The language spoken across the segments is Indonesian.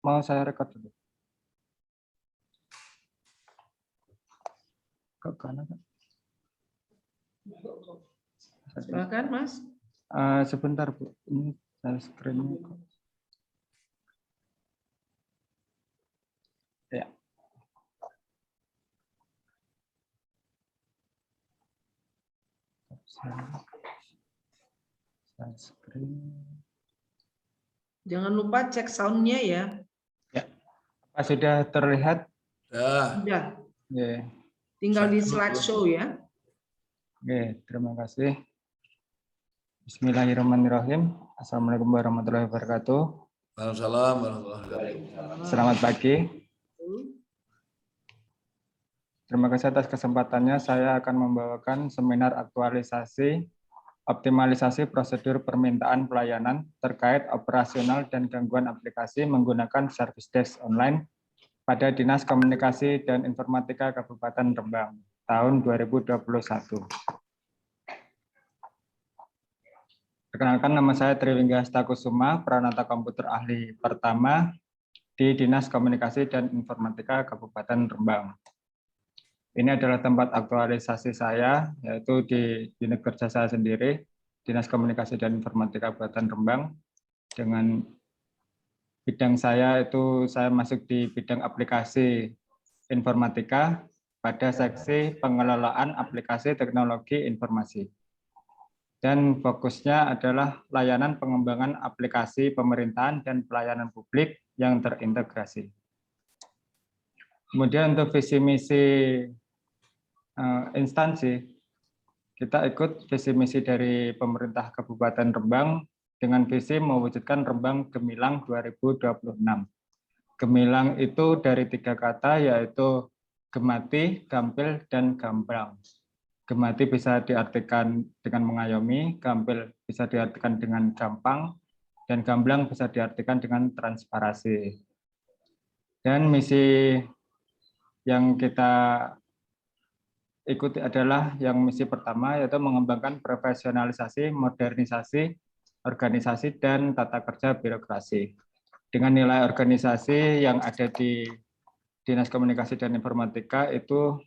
mau saya rekod dulu. Kok kanan? Silakan, Mas. Sebentar, Bu. Ini saya screen-nya kok. Ya. Saya screen. Jangan lupa cek sound-nya ya. Ya. Apa sudah terlihat? Sudah. Ya. Tinggal di slideshow ya. Oke, terima kasih. Bismillahirrahmanirrahim. Assalamualaikum warahmatullahi wabarakatuh. Waalaikumsalam warahmatullahi wabarakatuh. Selamat pagi. Terima kasih atas kesempatannya. Saya akan membawakan seminar aktualisasi optimalisasi prosedur permintaan pelayanan terkait operasional dan gangguan aplikasi menggunakan service desk online pada Dinas Komunikasi dan Informatika Kabupaten Rembang tahun 2021. Perkenalkan, nama saya Triwingga Stakusuma, Pranata Komputer Ahli pertama di Dinas Komunikasi dan Informatika Kabupaten Rembang. Ini adalah tempat aktualisasi saya, yaitu di unit kerja saya sendiri, Dinas Komunikasi dan Informatika Kabupaten Rembang. Dengan bidang saya itu saya masuk di bidang aplikasi informatika pada seksi pengelolaan aplikasi teknologi informasi. Dan fokusnya adalah layanan pengembangan aplikasi pemerintahan dan pelayanan publik yang terintegrasi. Kemudian untuk visi misi instansi, kita ikut visi misi dari pemerintah Kabupaten Rembang dengan visi mewujudkan Rembang Gemilang 2026. Gemilang itu dari 3 kata, yaitu gemati, gampil, dan gamblang. Gemati bisa diartikan dengan mengayomi, gampil bisa diartikan dengan gampang, dan gamblang bisa diartikan dengan transparansi. Dan misi yang kita ikuti adalah yang misi pertama, yaitu mengembangkan profesionalisasi, modernisasi, organisasi, dan tata kerja birokrasi. Dengan nilai organisasi yang ada di Dinas Komunikasi dan Informatika itu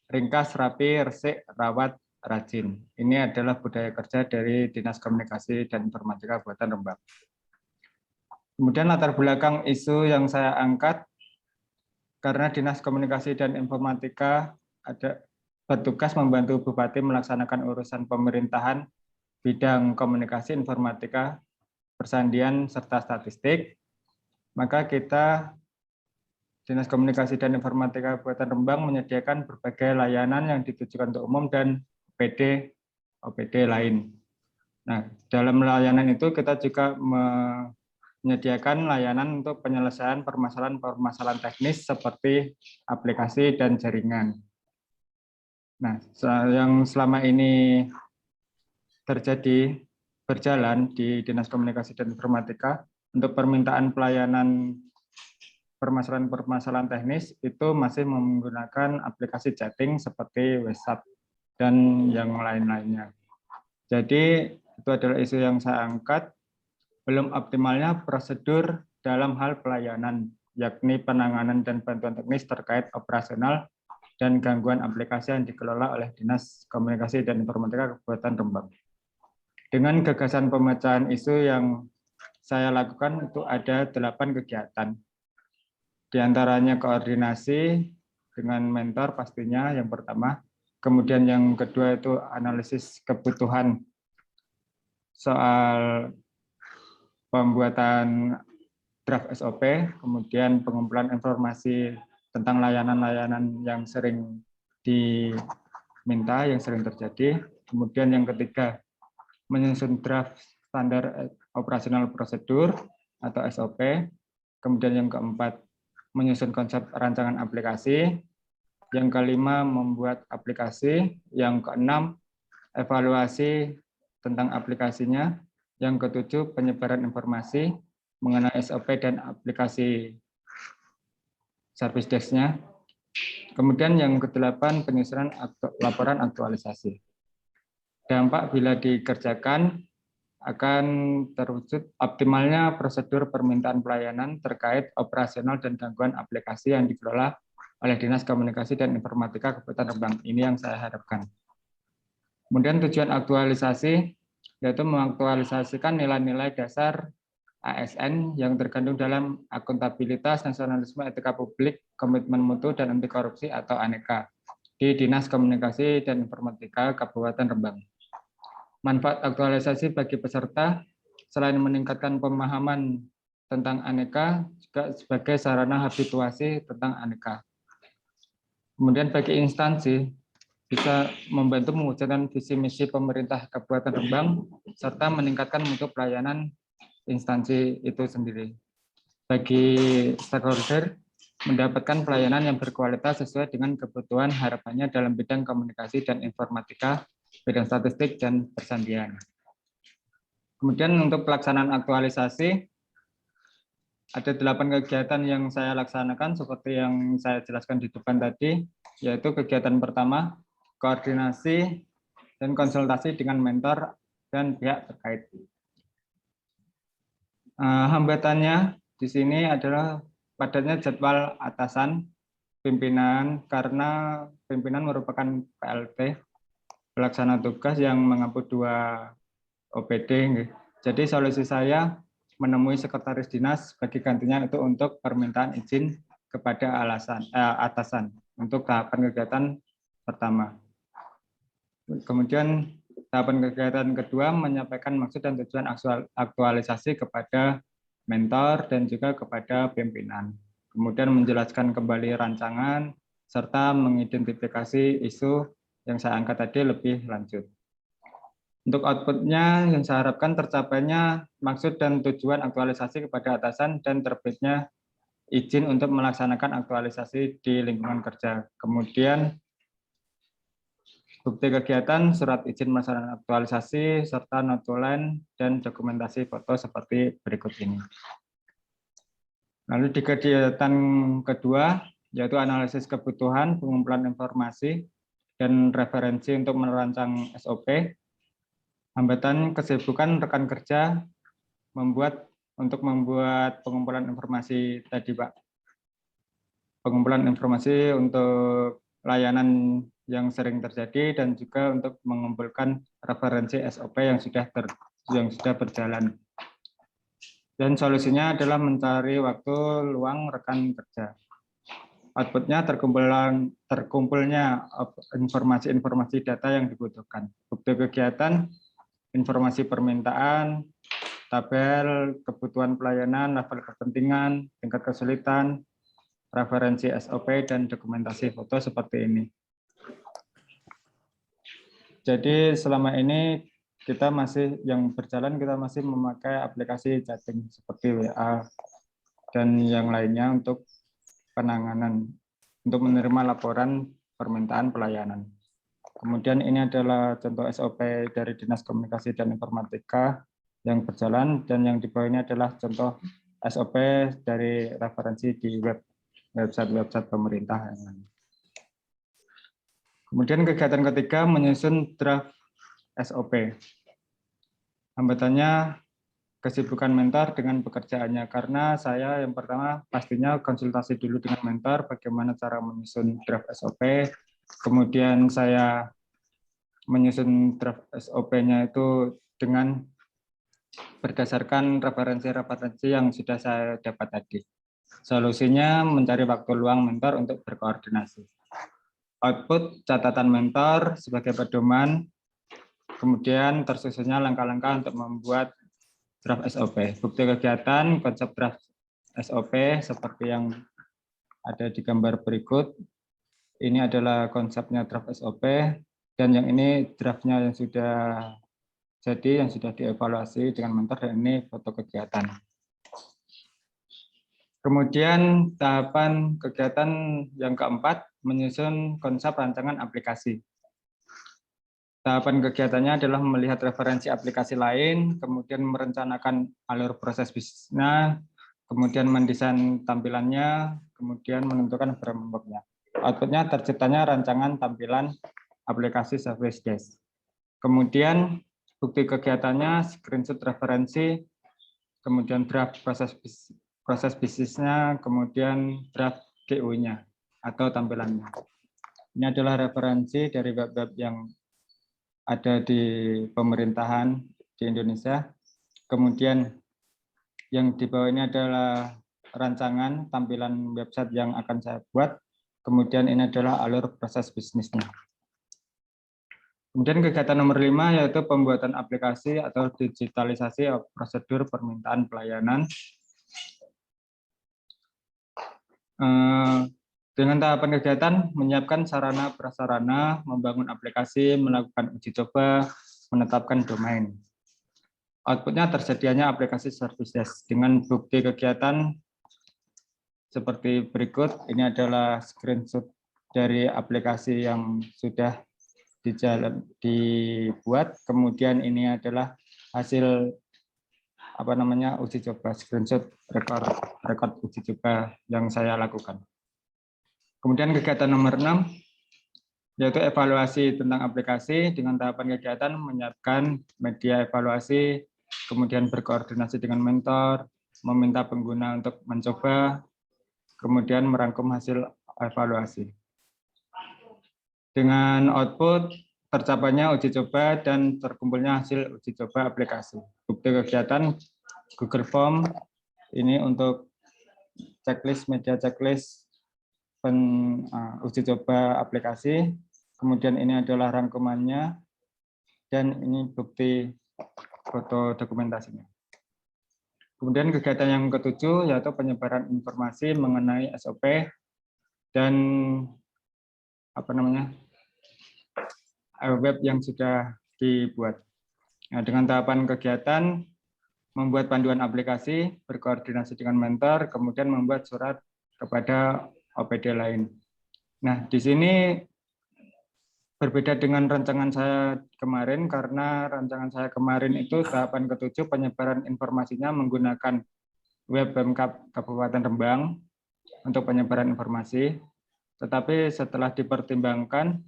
ringkas, rapi, resik, rawat, rajin. Ini adalah budaya kerja dari Dinas Komunikasi dan Informatika Kabupaten Rembang. Kemudian latar belakang isu yang saya angkat, karena Dinas Komunikasi dan Informatika ada bertugas membantu Bupati melaksanakan urusan pemerintahan bidang komunikasi, informatika, persandian, serta statistik, maka kita Dinas Komunikasi dan Informatika Kabupaten Rembang menyediakan berbagai layanan yang ditujukan untuk umum dan OPD lain. Nah, dalam layanan itu kita juga menyediakan layanan untuk penyelesaian permasalahan teknis seperti aplikasi dan jaringan. Nah, yang selama ini berjalan di Dinas Komunikasi dan Informatika untuk permintaan pelayanan permasalahan teknis itu masih menggunakan aplikasi chatting seperti WhatsApp dan yang lain-lainnya. Jadi itu adalah isu yang saya angkat, belum optimalnya prosedur dalam hal pelayanan, yakni penanganan dan bantuan teknis terkait operasional dan gangguan aplikasi yang dikelola oleh Dinas Komunikasi dan Informatika Kabupaten Rembang. Dengan gagasan pemecahan isu yang saya lakukan itu ada 8 kegiatan. Di antaranya koordinasi dengan mentor pastinya yang pertama. Kemudian yang kedua itu analisis kebutuhan soal pembuatan draft SOP, kemudian pengumpulan informasi tentang layanan-layanan yang sering diminta, yang sering terjadi. Kemudian yang ketiga, menyusun draft standar operasional prosedur atau SOP. Kemudian yang keempat, menyusun konsep rancangan aplikasi. Yang kelima, membuat aplikasi. Yang keenam, evaluasi tentang aplikasinya. Yang ketujuh, penyebaran informasi mengenai SOP dan aplikasi service desk-nya. Kemudian yang kedelapan, penyusunan laporan aktualisasi. Dampak bila dikerjakan akan terwujud optimalnya prosedur permintaan pelayanan terkait operasional dan gangguan aplikasi yang dikelola oleh Dinas Komunikasi dan Informatika Kabupaten Rembang. Ini yang saya harapkan. Kemudian tujuan aktualisasi yaitu mengaktualisasikan nilai-nilai dasar ASN yang terkandung dalam akuntabilitas, nasionalisme, etika publik, komitmen mutu, dan anti korupsi atau ANEKA di Dinas Komunikasi dan Informatika Kabupaten Rembang. Manfaat aktualisasi bagi peserta selain meningkatkan pemahaman tentang ANEKA juga sebagai sarana habituasi tentang ANEKA. Kemudian bagi instansi bisa membantu mewujudkan visi misi pemerintah Kabupaten Rembang serta meningkatkan mutu pelayanan instansi itu sendiri. Bagi stakeholder mendapatkan pelayanan yang berkualitas sesuai dengan kebutuhan harapannya dalam bidang komunikasi dan informatika, bidang statistik dan persandian. Kemudian untuk pelaksanaan aktualisasi ada 8 kegiatan yang saya laksanakan seperti yang saya jelaskan di depan tadi, yaitu kegiatan pertama koordinasi dan konsultasi dengan mentor dan pihak terkait. Hambatannya di sini adalah padatnya jadwal atasan pimpinan karena pimpinan merupakan PLT pelaksana tugas yang mengampu 2 OPD. Jadi solusi saya menemui sekretaris dinas bagi gantinya itu untuk permintaan izin kepada atasan untuk tahapan kegiatan pertama. Kemudian tahapan kegiatan kedua menyampaikan maksud dan tujuan aktualisasi kepada mentor dan juga kepada pimpinan. Kemudian menjelaskan kembali rancangan serta mengidentifikasi isu yang saya angkat tadi lebih lanjut. Untuk outputnya yang saya harapkan tercapainya maksud dan tujuan aktualisasi kepada atasan dan terbitnya izin untuk melaksanakan aktualisasi di lingkungan kerja. Kemudian bukti kegiatan, surat izin melaksanakan aktualisasi, serta notulen dan dokumentasi foto seperti berikut ini. Lalu di kegiatan kedua, yaitu analisis kebutuhan, pengumpulan informasi, dan referensi untuk merancang SOP. Hambatan kesibukan rekan kerja untuk membuat pengumpulan informasi tadi, Pak. Pengumpulan informasi untuk layanan yang sering terjadi dan juga untuk mengumpulkan referensi SOP yang sudah berjalan. Dan solusinya adalah mencari waktu luang rekan kerja. Outputnya terkumpulnya informasi-informasi data yang dibutuhkan. Bukti kegiatan, informasi permintaan, tabel kebutuhan pelayanan, level kepentingan, tingkat kesulitan, referensi SOP, dan dokumentasi foto seperti ini. Jadi selama ini kita masih memakai aplikasi chatting seperti WA dan yang lainnya untuk penanganan, untuk menerima laporan permintaan pelayanan. Kemudian ini adalah contoh SOP dari Dinas Komunikasi dan Informatika yang berjalan, dan yang di bawah ini adalah contoh SOP dari referensi di website pemerintah yang lain. Kemudian kegiatan ketiga menyusun draft SOP. Hambatannya kesibukan mentor dengan pekerjaannya, karena saya yang pertama pastinya konsultasi dulu dengan mentor bagaimana cara menyusun draft SOP. Kemudian saya menyusun draft SOP-nya itu dengan berdasarkan referensi-referensi yang sudah saya dapat tadi. Solusinya mencari waktu luang mentor untuk berkoordinasi. Output catatan mentor sebagai pedoman, kemudian tersusunnya langkah-langkah untuk membuat draft SOP. Bukti kegiatan, konsep draft SOP seperti yang ada di gambar berikut. Ini adalah konsepnya draft SOP, dan yang ini draftnya yang sudah jadi, yang sudah dievaluasi dengan mentor, dan ini foto kegiatan. Kemudian tahapan kegiatan yang keempat, menyusun konsep rancangan aplikasi. Tahapan kegiatannya adalah melihat referensi aplikasi lain, kemudian merencanakan alur proses bisnisnya, kemudian mendesain tampilannya, kemudian menentukan framework-nya. Outputnya terciptanya rancangan tampilan aplikasi Service Desk. Kemudian bukti kegiatannya, screenshot referensi, kemudian draft proses bisnisnya, kemudian draft GU-nya atau tampilannya. Ini adalah referensi dari web-web yang ada di pemerintahan di Indonesia. Kemudian yang di bawah ini adalah rancangan tampilan website yang akan saya buat. Kemudian ini adalah alur proses bisnisnya. Kemudian kegiatan nomor 5 yaitu pembuatan aplikasi atau digitalisasi prosedur permintaan pelayanan. Dengan tahapan kegiatan, menyiapkan sarana prasarana, membangun aplikasi, melakukan uji coba, menetapkan domain. Outputnya tersedianya aplikasi service desk dengan bukti kegiatan seperti berikut. Ini adalah screenshot dari aplikasi yang sudah dibuat. Kemudian ini adalah hasil uji coba, screenshot rekod uji coba yang saya lakukan. Kemudian kegiatan nomor 6 yaitu evaluasi tentang aplikasi. Dengan tahapan kegiatan menyiapkan media evaluasi, kemudian berkoordinasi dengan mentor, meminta pengguna untuk mencoba, kemudian merangkum hasil evaluasi. Dengan output tercapainya uji coba dan terkumpulnya hasil uji coba aplikasi. Bukti kegiatan Google Form ini untuk checklist, media checklist uji coba aplikasi. Kemudian ini adalah rangkumannya dan ini bukti foto dokumentasinya. Kemudian kegiatan yang ketujuh yaitu penyebaran informasi mengenai SOP dan web yang sudah dibuat. Nah, dengan tahapan kegiatan membuat panduan aplikasi, berkoordinasi dengan mentor, kemudian membuat surat kepada OPD lain. Nah, di sini berbeda dengan rancangan saya kemarin, karena rancangan saya kemarin itu tahapan ketujuh penyebaran informasinya menggunakan web Pemkab Kabupaten Rembang untuk penyebaran informasi. Tetapi setelah dipertimbangkan,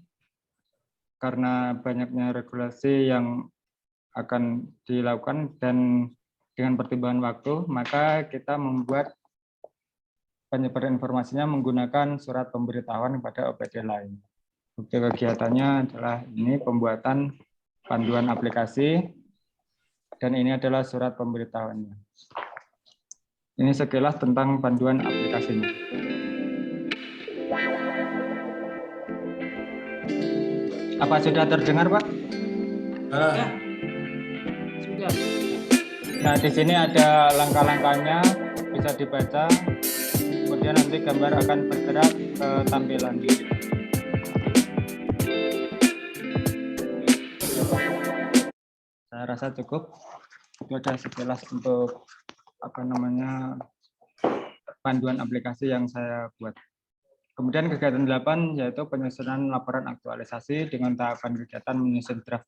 karena banyaknya regulasi yang akan dilakukan dan dengan pertimbangan waktu, maka kita membuat penyebaran informasinya menggunakan surat pemberitahuan kepada OPD lain. Bukti kegiatannya adalah ini pembuatan panduan aplikasi dan ini adalah surat pemberitahuannya. Ini sekilas tentang panduan aplikasinya. Apa sudah terdengar, Pak? Ya. Sudah. Nah, di sini ada langkah-langkahnya, bisa dibaca. Kemudian nanti gambar akan bergerak ke tampilan. Saya rasa cukup. Itu ada sekilas untuk panduan aplikasi yang saya buat. Kemudian kegiatan 8 yaitu penyusunan laporan aktualisasi dengan tahapan kegiatan menyusun draft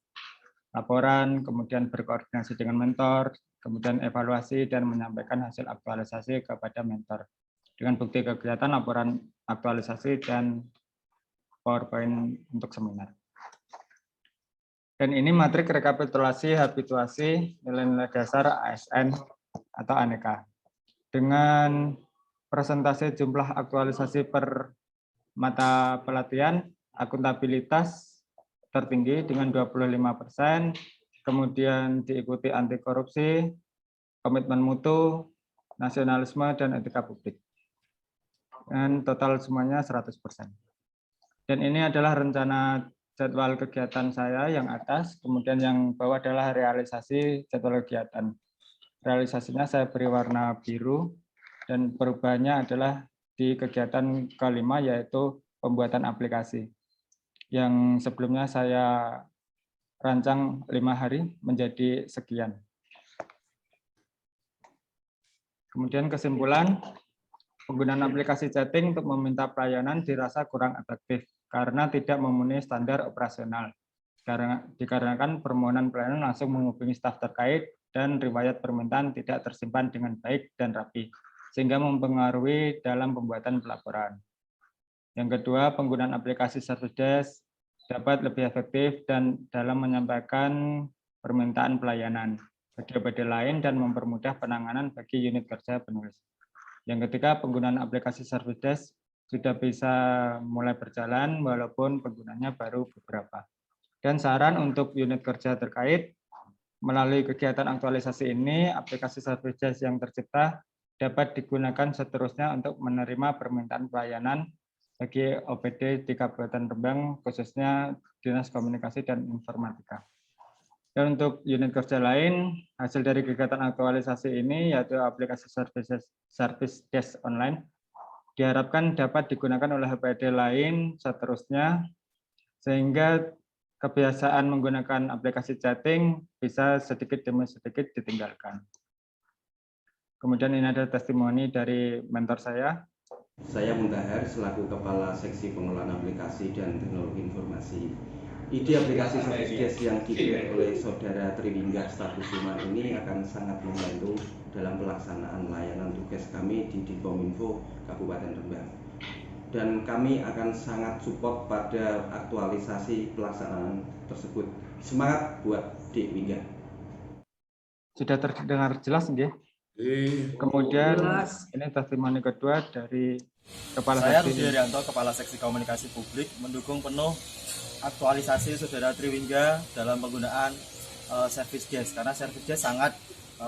laporan, kemudian berkoordinasi dengan mentor, kemudian evaluasi dan menyampaikan hasil aktualisasi kepada mentor. Dengan bukti kegiatan, laporan aktualisasi, dan PowerPoint untuk seminar. Dan ini matrik rekapitulasi habituasi nilai-nilai dasar ASN atau aneka. Dengan presentasi jumlah aktualisasi per mata pelatihan, akuntabilitas tertinggi dengan 25%, kemudian diikuti anti korupsi, komitmen mutu, nasionalisme, dan etika publik. Dan total semuanya 100%. Dan ini adalah rencana jadwal kegiatan saya yang atas, kemudian yang bawah adalah realisasi jadwal kegiatan. Realisasinya saya beri warna biru, dan perubahannya adalah di kegiatan kelima yaitu pembuatan aplikasi. Yang sebelumnya saya rancang 5 hari menjadi sekian. Kemudian kesimpulan, penggunaan aplikasi chatting untuk meminta pelayanan dirasa kurang efektif karena tidak memenuhi standar operasional. Dikarenakan permohonan pelayanan langsung menghubungi staf terkait dan riwayat permintaan tidak tersimpan dengan baik dan rapi, sehingga mempengaruhi dalam pembuatan pelaporan. Yang kedua, penggunaan aplikasi service desk dapat lebih efektif dan dalam menyampaikan permintaan pelayanan bagi OPD lain dan mempermudah penanganan bagi unit kerja penulis. Yang ketiga, penggunaan aplikasi Service Desk sudah bisa mulai berjalan walaupun penggunanya baru beberapa. Dan saran untuk unit kerja terkait, melalui kegiatan aktualisasi ini, aplikasi Service Desk yang tercipta dapat digunakan seterusnya untuk menerima permintaan pelayanan bagi OPD di Kabupaten Rembang, khususnya Dinas Komunikasi dan Informatika. Dan untuk unit kerja lain, hasil dari kegiatan aktualisasi ini, yaitu aplikasi Service Desk Online, diharapkan dapat digunakan oleh OPD lain seterusnya, sehingga kebiasaan menggunakan aplikasi chatting bisa sedikit demi sedikit ditinggalkan. Kemudian ini ada testimoni dari mentor saya. Saya Muntahar selaku Kepala Seksi Pengelolaan Aplikasi dan Teknologi Informasi. Ide aplikasi Service Desk yang dibuat oleh Saudara Triwingga Staf Kusuma ini akan sangat membantu dalam pelaksanaan layanan tugas kami di Dikominfo Kabupaten Rembang. Dan kami akan sangat support pada aktualisasi pelaksanaan tersebut. Semangat buat Triwingga. Sudah terdengar jelas nggih? Kemudian ini testimoni kedua dari Kepala Saya Seksi. Rudi Haryanto, Kepala Seksi Komunikasi Publik, mendukung penuh aktualisasi Saudara Triwingga dalam penggunaan Service Desk, karena Service Desk sangat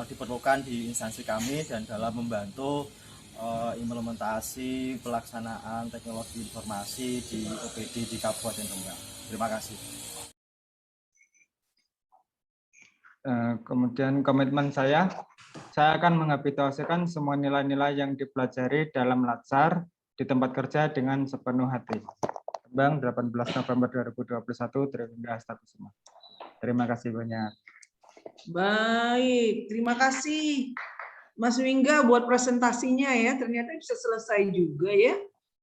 diperlukan di instansi kami dan dalam membantu implementasi pelaksanaan teknologi informasi di OPD di Kabupaten Rembang. Terima kasih. Kemudian komitmen saya akan menghabituasikan semua nilai-nilai yang dipelajari dalam Latsar di tempat kerja dengan sepenuh hati. Rembang, 18 November 2021, Triwingga Staf Kusuma. Terima kasih banyak. Baik, terima kasih Mas Wingga buat presentasinya ya. Ternyata bisa selesai juga ya.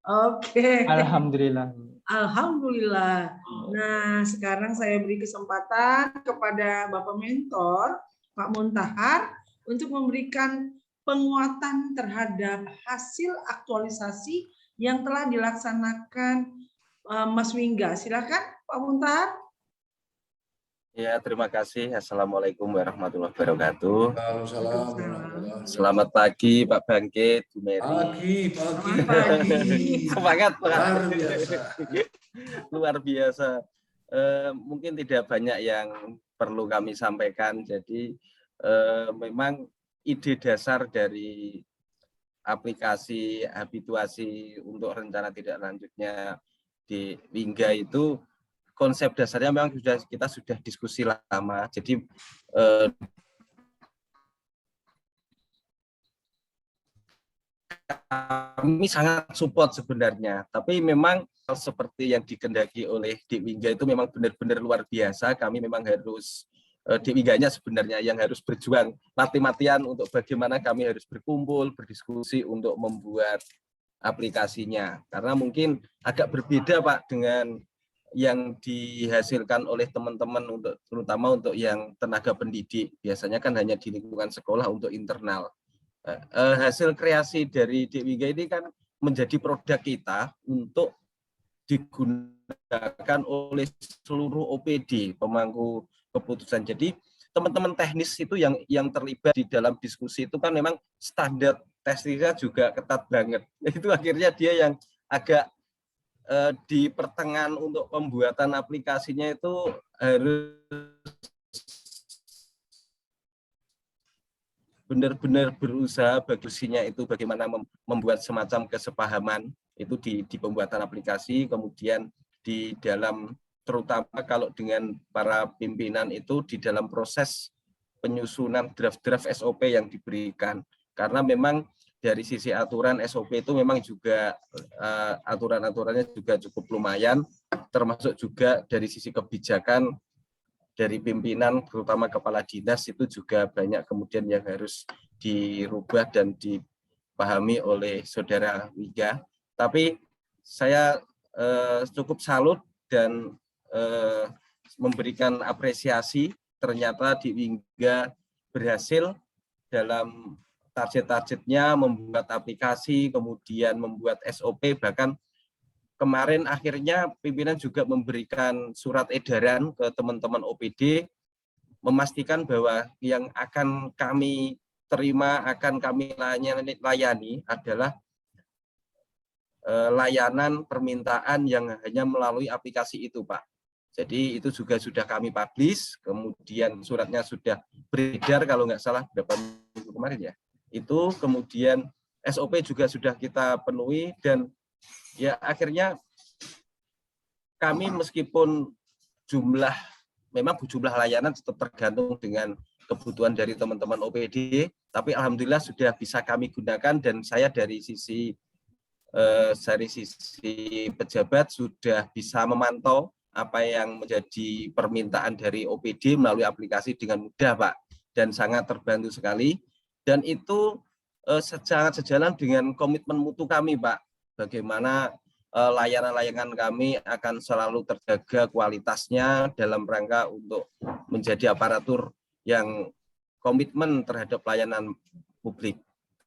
Oke. Alhamdulillah. Alhamdulillah. Nah, sekarang saya beri kesempatan kepada Bapak Mentor, Pak Muntahar, untuk memberikan penguatan terhadap hasil aktualisasi yang telah dilaksanakan Mas Wingga. Silakan Pak Muntahar. Ya, terima kasih. Assalamualaikum warahmatullahi wabarakatuh. Waalaikumsalam. Selamat pagi Pak Bangkit, Bu Pagi. Mary. Selamat pagi. Semangat, Pak. Luar biasa. Luar biasa. Mungkin tidak banyak yang perlu kami sampaikan. Jadi memang ide dasar dari aplikasi habituasi untuk rencana tidak lanjutnya di Wingga itu, konsep dasarnya memang kita sudah diskusi lama. Jadi kami sangat support sebenarnya. Tapi memang seperti yang dikehendaki oleh Triwingga itu memang benar-benar luar biasa. Kami memang harus Triwingganya sebenarnya yang harus berjuang mati-matian untuk bagaimana kami harus berkumpul, berdiskusi untuk membuat aplikasinya. Karena mungkin agak berbeda Pak dengan yang dihasilkan oleh teman-teman untuk terutama untuk yang tenaga pendidik, biasanya kan hanya di lingkungan sekolah untuk internal. Hasil kreasi dari Triwingga ini kan menjadi produk kita untuk digunakan oleh seluruh OPD pemangku keputusan. Jadi teman-teman teknis itu yang terlibat di dalam diskusi itu kan memang standar testingnya juga ketat banget. Itu akhirnya dia yang agak di pertengahan untuk pembuatan aplikasinya itu harus benar-benar berusaha bagusnya itu bagaimana membuat semacam kesepahaman itu di pembuatan aplikasi, kemudian di dalam terutama kalau dengan para pimpinan itu di dalam proses penyusunan draft-draft SOP yang diberikan, karena memang dari sisi aturan SOP itu memang juga aturan-aturannya juga cukup lumayan, termasuk juga dari sisi kebijakan dari pimpinan, terutama kepala dinas itu juga banyak kemudian yang harus dirubah dan dipahami oleh Saudara Wingga. Tapi saya cukup salut dan memberikan apresiasi, ternyata Triwingga berhasil dalam target-targetnya, membuat aplikasi, kemudian membuat SOP, bahkan kemarin akhirnya pimpinan juga memberikan surat edaran ke teman-teman OPD memastikan bahwa yang akan kami terima, akan kami layani adalah layanan permintaan yang hanya melalui aplikasi itu, Pak. Jadi itu juga sudah kami publish, kemudian suratnya sudah beredar kalau nggak salah berapa minggu kemarin ya. Itu kemudian SOP juga sudah kita penuhi dan ya akhirnya kami meskipun memang jumlah layanan tetap tergantung dengan kebutuhan dari teman-teman OPD, tapi alhamdulillah sudah bisa kami gunakan dan saya dari sisi pejabat sudah bisa memantau apa yang menjadi permintaan dari OPD melalui aplikasi dengan mudah, Pak, dan sangat terbantu sekali. Dan itu sangat sejalan dengan komitmen mutu kami, Pak, bagaimana layanan-layanan kami akan selalu terjaga kualitasnya dalam rangka untuk menjadi aparatur yang komitmen terhadap pelayanan publik.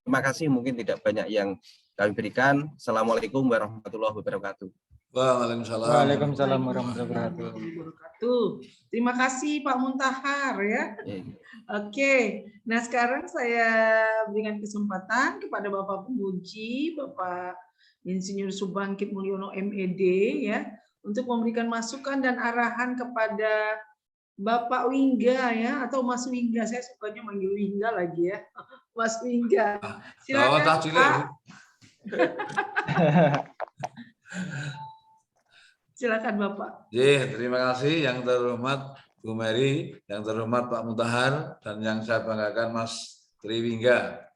Terima kasih, mungkin tidak banyak yang kami berikan. Assalamualaikum warahmatullahi wabarakatuh. Waalaikumsalam warahmatullahi wabarakatuh. Terima kasih Pak Muntahar ya. Oke, nah sekarang saya berikan kesempatan kepada Bapak Penguji, Bapak Insinyur Subangkit Mulyono MED ya, untuk memberikan masukan dan arahan kepada Bapak Wingga ya, atau Mas Wingga, saya sukanya manggil Wingga lagi ya, Mas Wingga. Silakan Pak. Silakan Bapak. Terima kasih yang terhormat Bu Mary, yang terhormat Pak Muntahar, dan yang saya banggakan Mas Triwingga.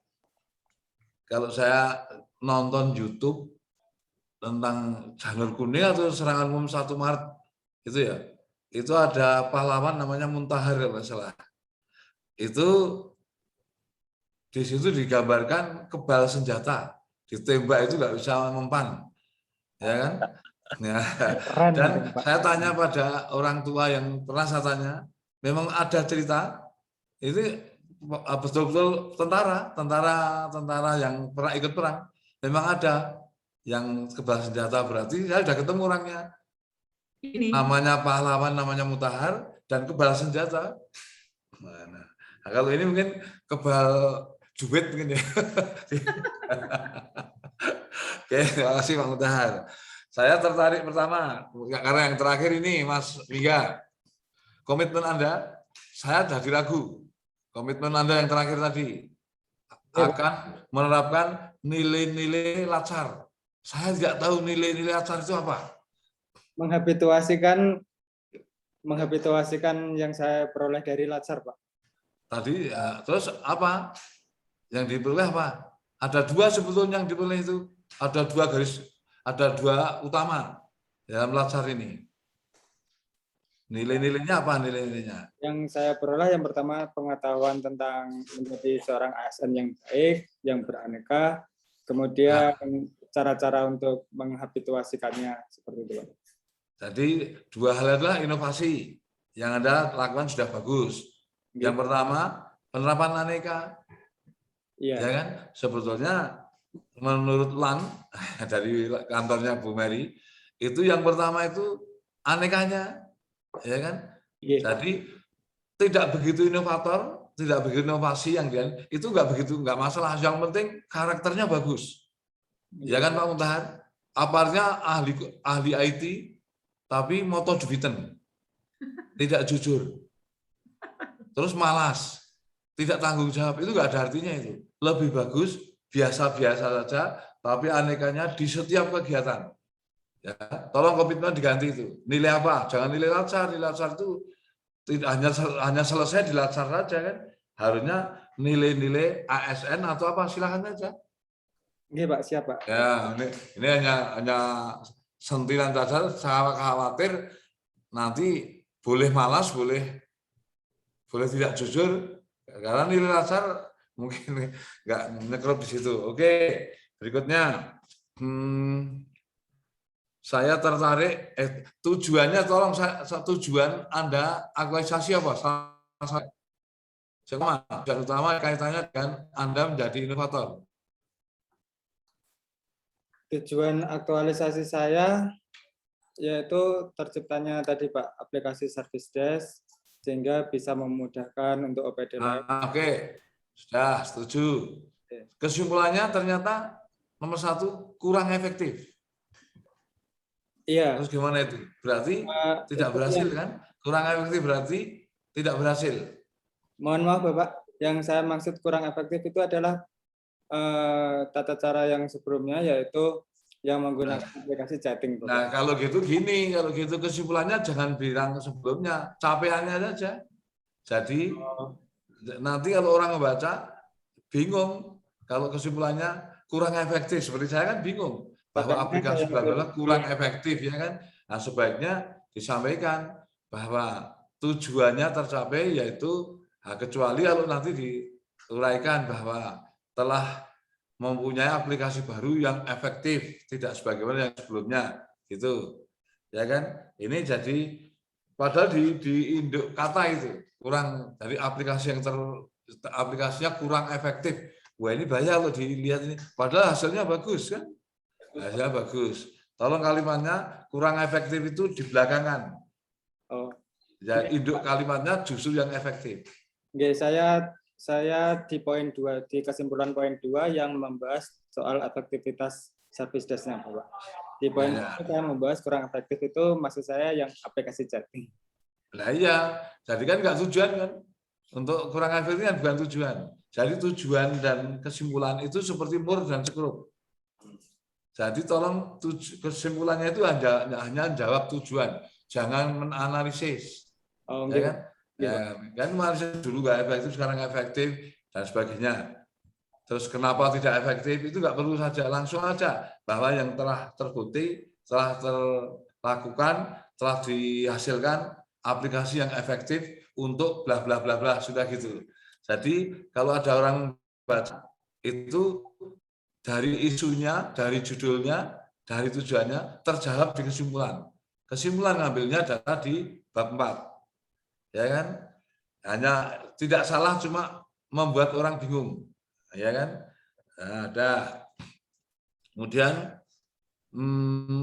Kalau saya nonton YouTube tentang Janur Kuning atau serangan umum 1 Maret itu ya, itu ada pahlawan namanya Muntahar kalau nggak salah. Itu di situ digambarkan kebal senjata, ditembak itu nggak bisa mempan, ya kan? Ya. Dan saya tanya pada orang tua yang pernah saya tanya, memang ada cerita itu betul-betul tentara yang pernah ikut perang, memang ada yang kebal senjata, berarti saya sudah ketemu orangnya. Ini. Namanya pahlawan, namanya Muntahar, dan kebal senjata. Nah, kalau ini mungkin kebal juwet mungkin ya. Oke, terima kasih Pak Muntahar. Saya tertarik pertama, karena yang terakhir ini Mas Wingga, komitmen Anda, saya jadi ragu. Komitmen Anda yang terakhir tadi, akan menerapkan nilai-nilai LACAR. Saya tidak tahu nilai-nilai LACAR itu apa. Menghabituasikan yang saya peroleh dari LACAR, Pak. Tadi, ya, terus apa? Yang diperoleh apa? Ada 2 sebetulnya yang diperoleh itu. Ada 2 garis. Ada 2 utama dalam LACAR ini. Nilai-nilainya apa nilai-nilainya? Yang saya peroleh yang pertama pengetahuan tentang menjadi seorang ASN yang baik, yang beraneka, kemudian cara-cara untuk menghabituasikannya seperti itu. Jadi 2 hal adalah inovasi yang Anda lakukan sudah bagus. Yang pertama penerapan aneka, ya kan? Sebetulnya menurut LAN dari kantornya Bu Mary, itu yang pertama itu anekanya, ya kan? Jadi tidak begitu inovator, tidak begitu inovasi yang dia itu nggak masalah. Yang penting karakternya bagus, ya kan Pak Muntahar? Aparnya ahli IT, tapi moto duiten, tidak jujur, terus malas, tidak tanggung jawab, itu nggak ada artinya itu. Lebih bagus biasa-biasa saja, tapi anekanya di setiap kegiatan. Ya, tolong komitmen diganti itu. Nilai apa? Jangan nilai LACAR. Nilai LACAR itu tidak hanya selesai di LACAR saja kan. Harusnya nilai-nilai ASN atau apa, silakan saja. Oke, Pak, siap, Pak. Ya, ini hanya sentilan saja. Saya khawatir nanti boleh malas, boleh tidak jujur, karena nilai LACAR mungkin nggak nyekrop di situ. Oke, berikutnya. Saya tertarik, tujuannya tolong tujuan Anda aktualisasi apa? Yang utama kaitannya dengan Anda menjadi inovator. Tujuan aktualisasi saya yaitu terciptanya tadi Pak aplikasi Service Desk, sehingga bisa memudahkan untuk OPD lain. Oke, sudah setuju. Kesimpulannya ternyata nomor 1 kurang efektif. Iya. Terus gimana itu? Berarti tidak berhasil kan? Kurang efektif berarti tidak berhasil. Mohon maaf Bapak, yang saya maksud kurang efektif itu adalah tata cara yang sebelumnya, yaitu yang menggunakan aplikasi chatting. Bapak. Nah kalau gitu gini, kalau gitu kesimpulannya jangan bilang sebelumnya, capaiannya saja. Jadi nanti kalau orang membaca bingung, kalau kesimpulannya kurang efektif, seperti saya kan bingung bahwa aplikasi bla-bla kurang efektif ya kan. Nah sebaiknya disampaikan bahwa tujuannya tercapai, yaitu kecuali kalau nanti diuraikan bahwa telah mempunyai aplikasi baru yang efektif, tidak sebagaimana yang sebelumnya, gitu, ya kan? Ini jadi padahal di induk kata itu kurang, dari aplikasi yang aplikasinya kurang efektif. Wah ini bahaya kalau dilihat ini. Padahal hasilnya bagus kan? Hasilnya bagus. Tolong kalimatnya kurang efektif itu di belakangan. Oh. Ya, induk kalimatnya justru yang efektif. Oke, saya di poin 2, di kesimpulan poin 2 yang membahas soal efektivitas service desk-nya, Bapak. Di poin 1 saya membahas kurang efektif itu maksud saya yang aplikasi chatting. Nah iya, jadi kan nggak tujuan kan? Untuk kurang efektif kan bukan tujuan. Jadi tujuan dan kesimpulan itu seperti mur dan sekrup. Jadi tolong kesimpulannya itu hanya jawab tujuan, jangan menganalisis. Oh, ya kan? Ya, kan analisis dulu nggak efektif, sekarang efektif dan sebagainya. Terus kenapa tidak efektif itu nggak perlu saja, langsung aja bahwa yang telah terbukti, telah terlakukan, telah dihasilkan aplikasi yang efektif untuk bla bla bla bla, sudah gitu. Jadi kalau ada orang baca itu dari isunya, dari judulnya, dari tujuannya terjawab di kesimpulan. Kesimpulan ngambilnya data di bab 4. Ya kan? Hanya tidak salah, cuma membuat orang bingung. Ya kan? Nah, ada. Kemudian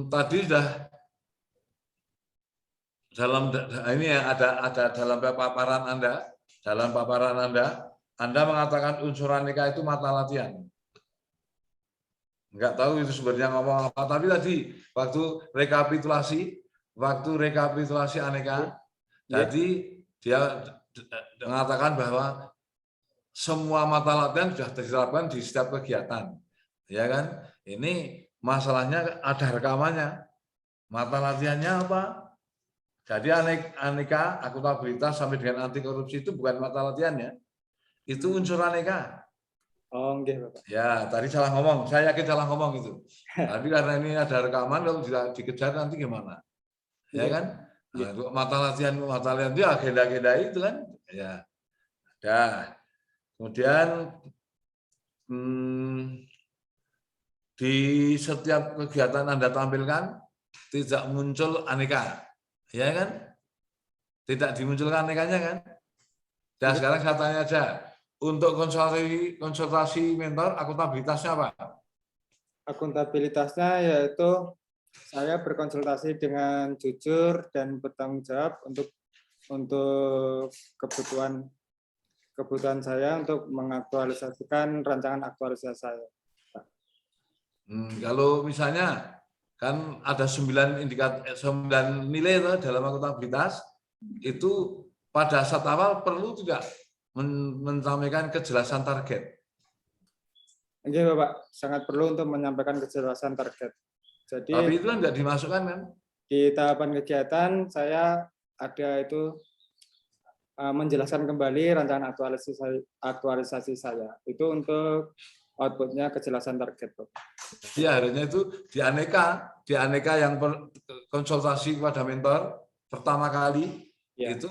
tadi sudah dalam ini ya, ada dalam paparan Anda mengatakan unsur aneka itu mata latihan. Enggak tahu itu sebenarnya ngomong apa, tapi tadi waktu rekapitulasi aneka, jadi dia mengatakan bahwa semua mata latihan sudah diterapkan di setiap kegiatan, ya kan? Ini masalahnya ada rekamannya. Mata latihannya apa? Jadi aneka, akuntabilitas sampai dengan anti korupsi itu bukan mata latihannya, itu unsur aneka. Oh, okay, Bapak. Ya, tadi salah ngomong. Saya yakin salah ngomong itu. Tapi karena ini ada rekaman, kalau dikejar nanti gimana? Ya kan? Nah, mata latihan itu agenda-agenda itu kan? Ya. Ada. Kemudian di setiap kegiatan Anda tampilkan tidak muncul aneka, ya kan? Tidak dimunculkan anekanya kan? Dan sekarang saya tanya aja. Untuk konsultasi mentor, akuntabilitasnya apa? Akuntabilitasnya yaitu saya berkonsultasi dengan jujur dan bertanggung jawab untuk kebutuhan saya untuk mengaktualisasikan rancangan aktualisasi saya. Kalau misalnya kan ada 9 nilai dalam akuntabilitas, itu pada saat awal perlu tidak menyampaikan kejelasan target. Oke, Bapak, sangat perlu untuk menyampaikan kejelasan target. Jadi, tapi itu kan nggak dimasukkan kan? Di tahapan kegiatan saya ada itu menjelaskan kembali rancangan aktualisasi saya. Itu untuk outputnya kejelasan target, Bapak. Iya, harusnya itu di aneka yang konsultasi kepada mentor pertama kali itu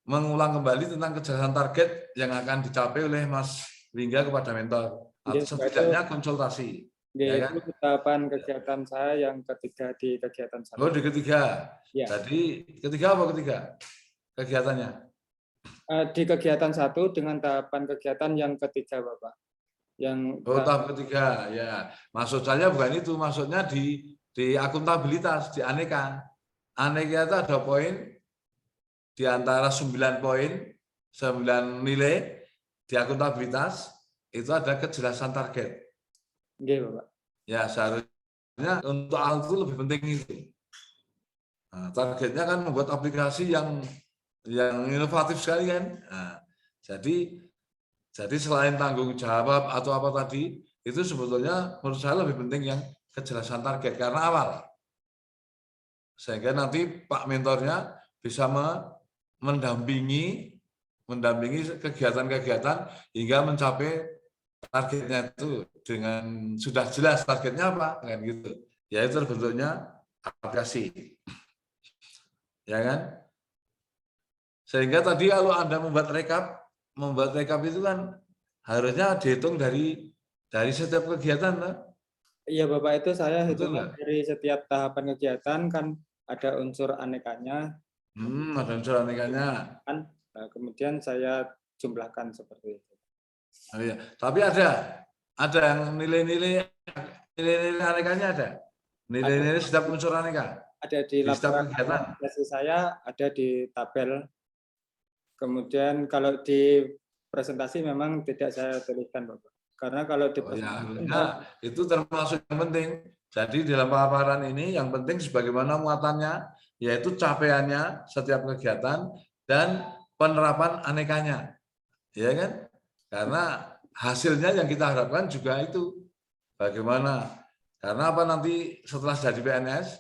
mengulang kembali tentang kejelasan target yang akan dicapai oleh Mas Lingga kepada mentor. Atau setidaknya konsultasi. Ya kan? Itu tahapan kegiatan saya yang ketiga di kegiatan saya. Oh, di ketiga. Ya. Jadi ketiga apa ketiga kegiatannya? Di kegiatan 1 dengan tahapan kegiatan yang ketiga, Bapak. Tahap ketiga, ya. Maksud saya bukan itu, maksudnya di akuntabilitas, di aneka. Aneka itu ada poin di antara 9 poin, 9 nilai di akuntabilitas itu ada kejelasan target. Oke, Bapak. Ya, seharusnya untuk hal itu lebih penting itu. Nah, targetnya kan membuat aplikasi yang inovatif sekali kan. Nah, jadi selain tanggung jawab atau apa tadi, itu sebetulnya menurut saya lebih penting yang kejelasan target karena awal. Sehingga nanti Pak mentornya bisa mendampingi kegiatan-kegiatan hingga mencapai targetnya itu dengan sudah jelas targetnya apa kan gitu. Ya itu bentuknya aplikasi. Ya kan? Sehingga tadi kalau Anda membuat rekap itu kan harusnya dihitung dari setiap kegiatan kan? Iya Bapak, itu saya hitung Betul, dari setiap tahapan kegiatan kan ada unsur anekanya. Ada unsur anekanya. Kan, nah, kemudian saya jumlahkan seperti itu. Oh, iya. Tapi ada yang nilai-nilai anekanya ada. Nilai-nilai setiap unsur aneka. Ada di laporan presentasi saya, ada di tabel. Kemudian kalau di presentasi memang tidak saya tuliskan, Bapak. Karena kalau di presentasi itu termasuk yang penting. Jadi dalam paparan ini yang penting sebagaimana muatannya, yaitu capaiannya setiap kegiatan dan penerapan anekanya. Ya kan? Karena hasilnya yang kita harapkan juga itu bagaimana. Karena apa nanti setelah jadi PNS,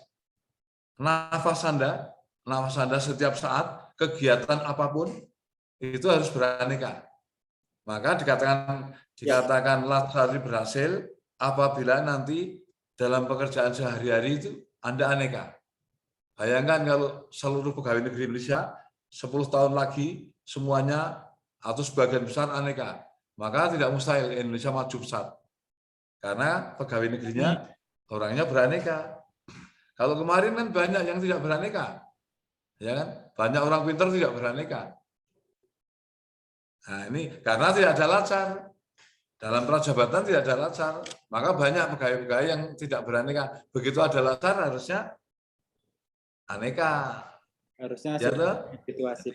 nafas Anda setiap saat, kegiatan apapun, itu harus beraneka. Maka dikatakan Latsari berhasil apabila nanti dalam pekerjaan sehari-hari itu Anda aneka. Bayangkan kalau seluruh pegawai negeri Indonesia 10 tahun lagi semuanya atau sebagian besar aneka, maka tidak mustahil Indonesia maju pesat. Karena pegawai negerinya orangnya beraneka. Kalau kemarin kan banyak yang tidak beraneka. Ya kan? Banyak orang pintar tidak beraneka. Nah, ini karena tidak ada latsar. Dalam prajabatan tidak ada latsar, maka banyak pegawai-pegawai yang tidak beraneka. Begitu ada latsar harusnya aneka. harusnya Ya, situasi.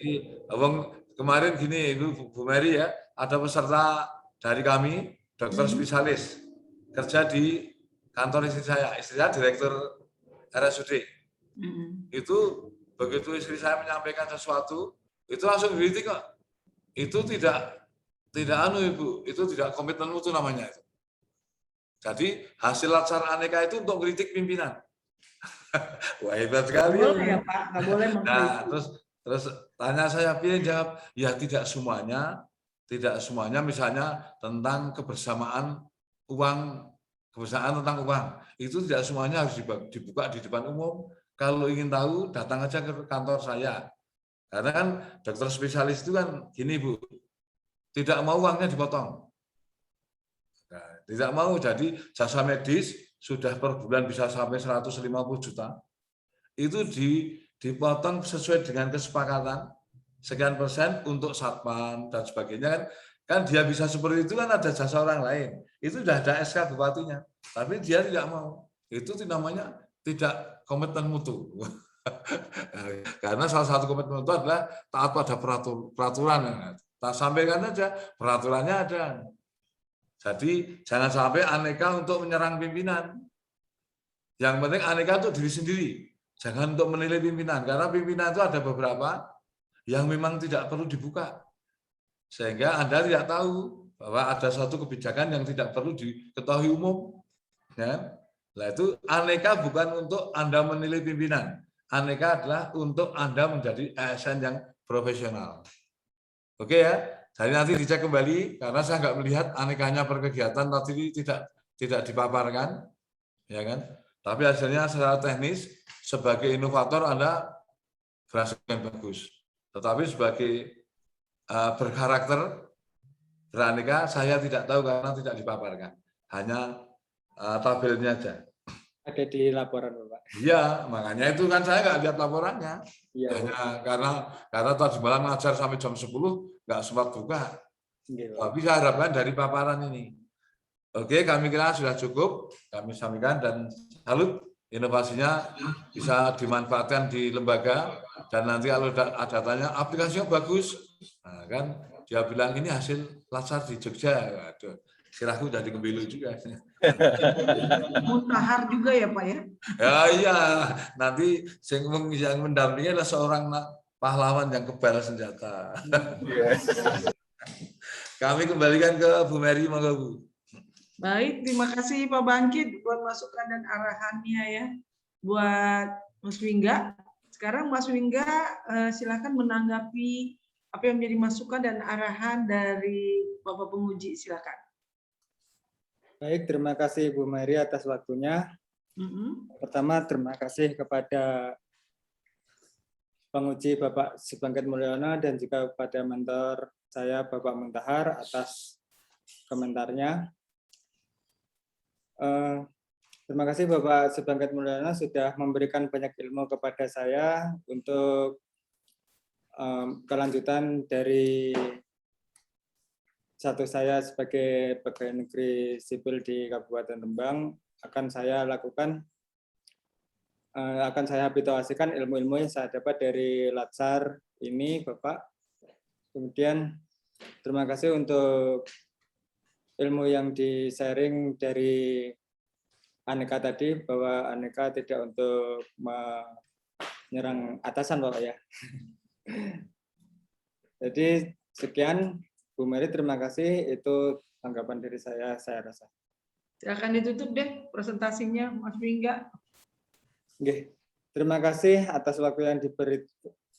Kemarin gini Bu Mary ya, ada peserta dari kami, dokter spesialis, kerja di kantor istri saya direktur RSUD. Itu begitu istri saya menyampaikan sesuatu, itu langsung kritik kok. Itu tidak Ibu, itu tidak komitmen mutu namanya itu. Jadi hasil latsar aneka itu untuk kritik pimpinan. Wah, hebat sekali. Boleh ya Pak, nggak boleh mengkritik. Nah, terus tanya saya, pilih jawab, ya tidak semuanya misalnya tentang kebersamaan tentang uang. Itu tidak semuanya harus dibuka di depan umum. Kalau ingin tahu, datang aja ke kantor saya. Karena kan dokter spesialis itu kan gini Bu, tidak mau uangnya dipotong. Nah, tidak mau, jadi jasa medis sudah per bulan bisa sampai 150 juta. Itu dipotong sesuai dengan kesepakatan sekian persen untuk satpam dan sebagainya kan dia bisa seperti itu kan ada jasa orang lain. Itu sudah ada SK bupatinya, tapi dia tidak mau. Itu namanya tidak komitmen mutu. Karena salah satu komitmen mutu adalah taat pada peraturan. Tak sampaikan aja, peraturannya ada. Jadi jangan sampai aneka untuk menyerang pimpinan. Yang penting aneka untuk diri sendiri. Jangan untuk menilai pimpinan. Karena pimpinan itu ada beberapa yang memang tidak perlu dibuka. Sehingga Anda tidak tahu bahwa ada satu kebijakan yang tidak perlu diketahui umum. Ya. Nah, itu aneka bukan untuk Anda menilai pimpinan. Aneka adalah untuk Anda menjadi ASN yang profesional. Oke ya, jadi nanti dicek kembali karena saya nggak melihat anekanya per kegiatan tadi tidak dipaparkan, ya kan? Tapi hasilnya secara teknis sebagai inovator Anda berhasil yang bagus. Tetapi sebagai berkarakter beraneka saya tidak tahu karena tidak dipaparkan, hanya tabelnya aja. Ada di laporan Bapak. Iya, makanya itu kan saya nggak lihat laporannya. Iya. Hanya karena tadi malam ngajar sampai jam 10 nggak sempat buka. Iya, Tapi saya harapkan dari paparan ini. Oke, kami kira sudah cukup. Kami sampaikan dan salut inovasinya bisa dimanfaatkan di lembaga, dan nanti kalau ada tanya aplikasinya bagus, nah, kan dia bilang ini hasil latsar di Jogja. Waduh, sirahku udah dikembilu juga. Muntahar juga ya Pak ya? Ya iya, nanti yang mendampingi adalah seorang pahlawan yang kebal senjata. Kami kembalikan ke Bu Mary, monggo Bu. Baik, terima kasih Pak Bangkit buat masukan dan arahannya ya. Buat Mas Wingga. Sekarang Mas Wingga silakan menanggapi apa yang menjadi masukan dan arahan dari Bapak penguji, silakan. Baik, terima kasih Bu Mary atas waktunya. Pertama, terima kasih kepada penguji Bapak Subangkit Mulyono dan juga kepada mentor saya Bapak Muntahar atas komentarnya. Terima kasih Bapak Subangkit Mulyono sudah memberikan banyak ilmu kepada saya untuk kelanjutan dari satu saya sebagai pegawai negeri sipil di Kabupaten Rembang. Akan saya lakukan, akan saya habituasikan ilmu-ilmu yang saya dapat dari Latsar ini Bapak. Kemudian terima kasih untuk ilmu yang di-sharing dari Aneka tadi, bahwa Aneka tidak untuk menyerang atasan Bapak ya. Jadi sekian Bu Mary, terima kasih. Itu tanggapan dari saya rasa. Silakan ditutup deh presentasinya Mas Wingga. Oke. Terima kasih atas waktu yang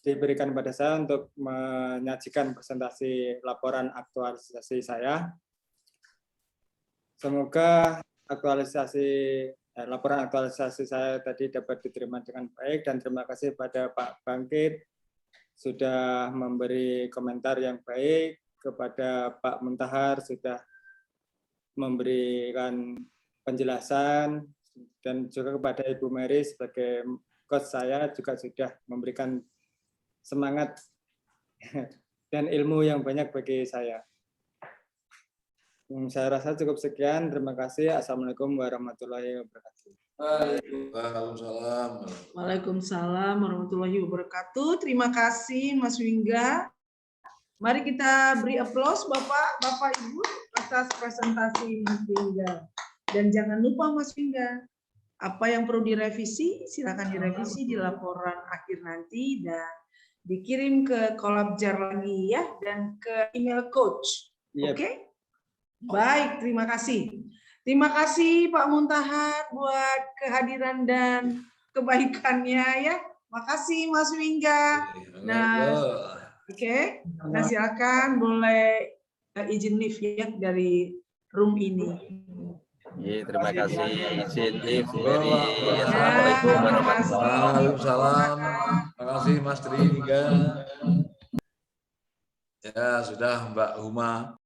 diberikan pada saya untuk menyajikan presentasi laporan aktualisasi saya. Semoga laporan aktualisasi saya tadi dapat diterima dengan baik, dan terima kasih pada Pak Bangkit sudah memberi komentar yang baik, kepada Pak Muntahar sudah memberikan penjelasan, dan juga kepada Ibu Mary sebagai coach saya juga sudah memberikan semangat dan ilmu yang banyak bagi saya. Saya rasa cukup sekian. Terima kasih. Assalamualaikum warahmatullahi wabarakatuh. Waalaikumsalam. Waalaikumsalam warahmatullahi wabarakatuh. Terima kasih Mas Wingga. Mari kita beri aplaus Bapak Ibu atas presentasi Mas Wingga. Dan jangan lupa Mas Wingga, apa yang perlu direvisi silakan direvisi di laporan akhir nanti dan dikirim ke Kolabjar lagi ya, dan ke email coach. Yep. Oke? Baik, terima kasih. Terima kasih Pak Muntahar buat kehadiran dan kebaikannya ya. Makasih Mas Wingga. Nah, oke. Nah, silakan boleh izin live ya dari room ini. Terima kasih, izin live. Assalamualaikum warahmatullahi wabarakatuh. Terima kasih Mas Tri juga. Ya, sudah Mbak Huma.